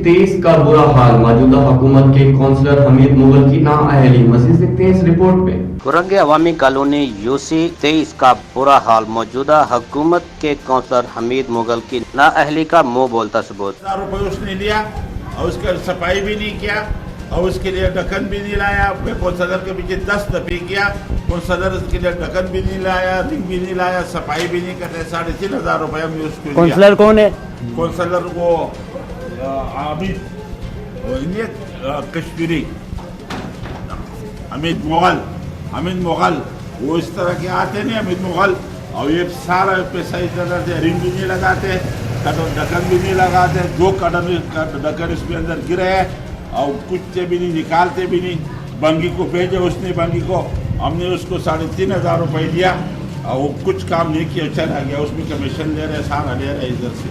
23 का बुरा हाल, मौजूदा हुकूमत के कौंसलर हमीद मुगल की नाअहली। मज़ीद देखते हैं इस रिपोर्ट में। कुरंगे अवामी कॉलोनी यूसी 23 का बुरा हाल, मौजूदा हुकूमत के कौंसलर हमीद मुगल की नाअहली का मुंह बोलता सबूत। ₹1000 उसने लिया और उसका सफाई भी नहीं किया और उसके लिए ढक्कन भी नहीं लाया। मैं कौंसलर के पीछे 10 दफे किया, कौंसलर उसके लिए ढक्कन भी नहीं लाया, रिंग भी नहीं लाया, सफाई भी नहीं करते। ₹3500 हमने उसको लिया। कौंसलर कौन है? कौंसलर वो अमित कश्मीरी, अमित मुगल, वो इस तरह के आते नहीं अमित मुगल। और ये सारा पैसा इस तरह से रिंग भी नहीं लगाते, ढक्कन भी नहीं लगाते। जो ढक्कन इसके अंदर गिरे है और कुछ भी नहीं, निकालते भी नहीं। बंगी को भेजे उसने, बंगी को हमने उसको ₹3500 दिया और वो कुछ काम नहीं किया, चला गया। उसमें कमीशन ले रहे, सारा ले रहे इधर से।